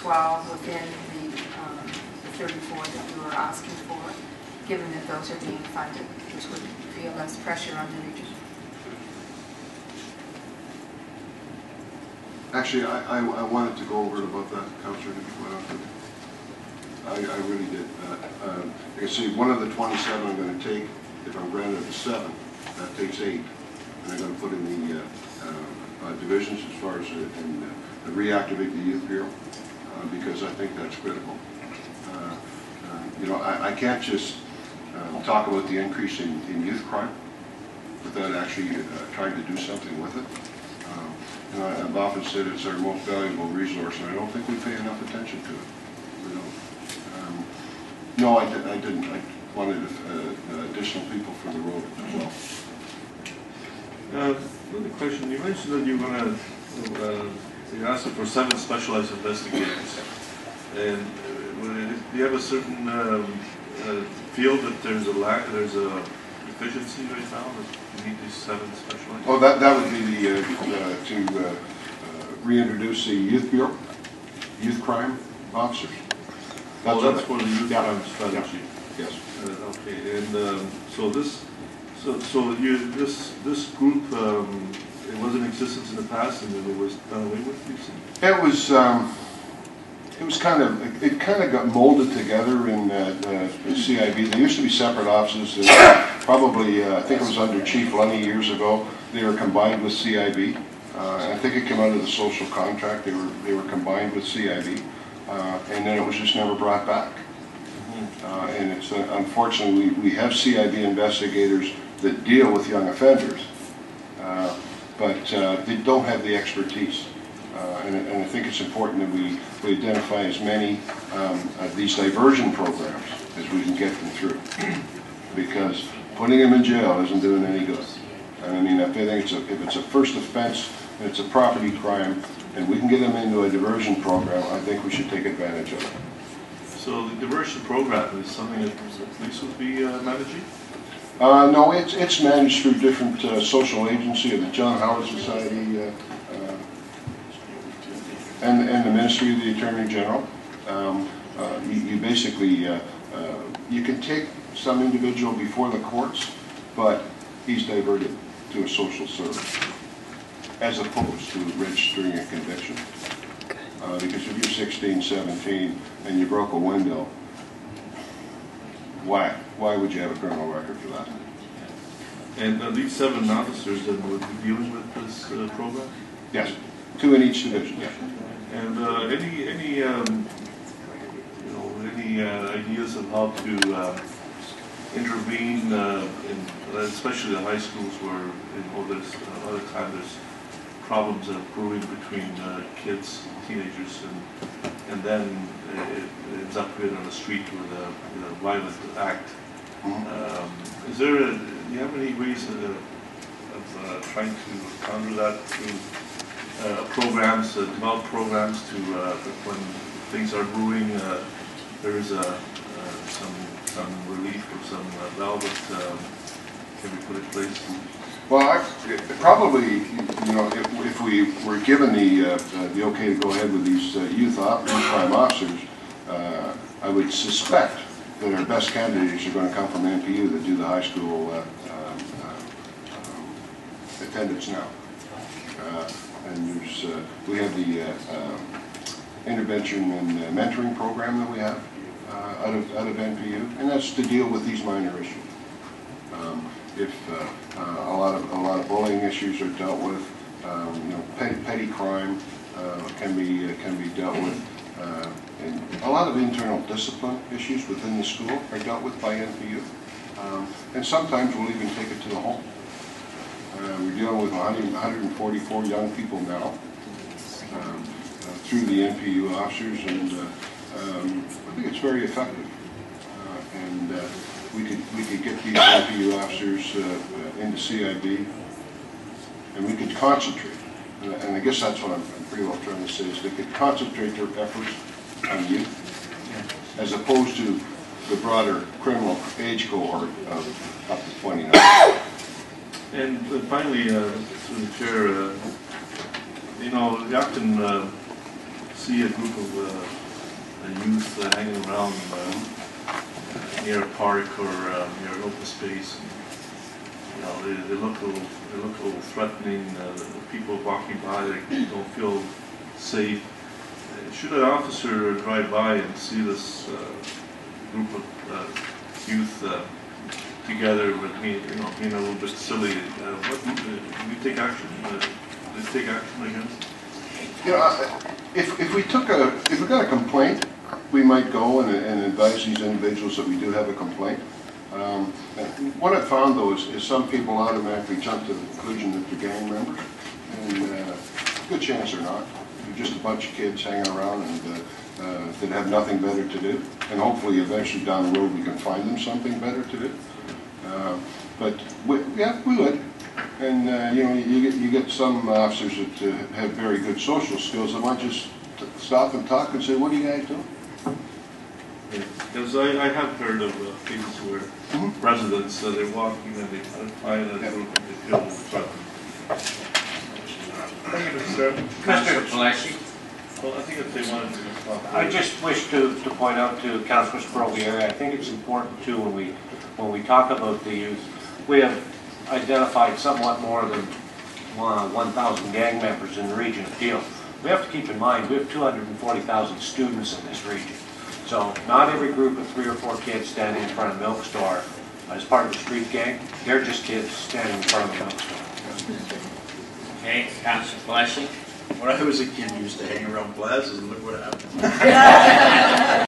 12 within the 34 that we were asking for, given that those are being funded, which would feel less pressure on the region. Actually, I wanted to go over it about that, Councillor. I really did. You can see one of the 27 I'm going to take, if I'm granted the 7, that takes 8. And I'm going to put in the divisions as far as reactivate the youth bureau, because I think that's critical. You know, I can't just talk about the increase in youth crime without actually trying to do something with it. You know, I've often said it's our most valuable resource, and I don't think we pay enough attention to it. You know. No, I didn't. I wanted additional people for the road as well. Another question. You mentioned that you're going to, you're asking for 7 specialized investigators. And do you have a certain field that there's a deficiency right now that you need these 7 specialized? Well, that would be to reintroduce the youth bureau, youth crime officers. That's for the youth crime strategy. Yeah. Yes. Okay, and so this group, it was in existence in the past, and then it was done away with. You see? It was kind of got molded together in the CIB. They used to be separate offices. Probably, I think it was under Chief Lunny years ago. They were combined with CIB. I think it came out of the social contract. They were combined with CIB, and then it was just never brought back. And it's unfortunately we have CIB investigators that deal with young offenders, but they don't have the expertise. And I think it's important that we identify as many of these diversion programs as we can get them through, because putting them in jail isn't doing any good. And I mean, I think if it's a first offense and it's a property crime, and we can get them into a diversion program, I think we should take advantage of it. So the diversion program is something that the police would be managing? No, it's managed through different social agency of the John Howard Society and the Ministry of the Attorney General. You basically, you can take some individual before the courts, but he's diverted to a social service, as opposed to registering a conviction. Because if you're 16, 17, and you broke a window, why would you have a criminal record for that? And these 7 officers that would be dealing with this program? Yes, 2 in each division. Yeah. And any ideas of how to intervene in, especially the high schools where there's a lot of time there's problems of brewing between kids, teenagers, and then it ends up on the street with a violent act. Do you have any ways of trying to counter that through programs, develop programs to when things are brewing, there is some relief or some valve that can be put in place? Well, probably, you know, if we were given the okay to go ahead with these youth crime officers, I would suspect that our best candidates are going to come from NPU that do the high school attendance now. And we have the intervention and mentoring program that we have out of NPU, and that's to deal with these minor issues. If a lot of bullying issues are dealt with, you know, petty crime can be dealt with, and a lot of internal discipline issues within the school are dealt with by NPU, and sometimes we'll even take it to the home. We're dealing with 144 young people now through the NPU officers, and I think it's very effective. And we could get these NPU officers into CIB, and we could concentrate. And I guess that's what I'm pretty well trying to say, is they could concentrate their efforts on youth, as opposed to the broader criminal age cohort of up to 29. And finally, through the chair, you know, you often see a group of youth hanging around near a park or near an open space. And, you know, they look a little threatening. The people walking by, they don't feel safe. Should an officer drive by and see this group of youth together with me, you know, being a little bit silly, what do we take action? Let's take action against. You know, if we got a complaint, we might go and advise these individuals that we do have a complaint. What I've found though is some people automatically jump to the conclusion that they're gang members, and good chance they're not. They're just a bunch of kids hanging around and that have nothing better to do. And hopefully, eventually down the road, we can find them something better to do. But yeah, we would. And you know, you get some officers that have very good social skills that might just stop and talk and say, "What are you guys doing?" Yeah, because I have heard of cases where residents they're walking and they find a group and they feel threatened. Thank you, Mr. Tetzlaff. Well, I think if they wanted to talk, I just wish to point out to Councillor Sprovieri, I think it's important too when we talk about the youth, we have identified somewhat more than 1,000 gang members in the region of Peel. We have to keep in mind we have 240,000 students in this region. So not every group of 3 or 4 kids standing in front of a milk store as part of the street gang, they're just kids standing in front of a milk store. Okay, Councillor Flashy. When I was a kid, I used to hang around plazas and look what happened.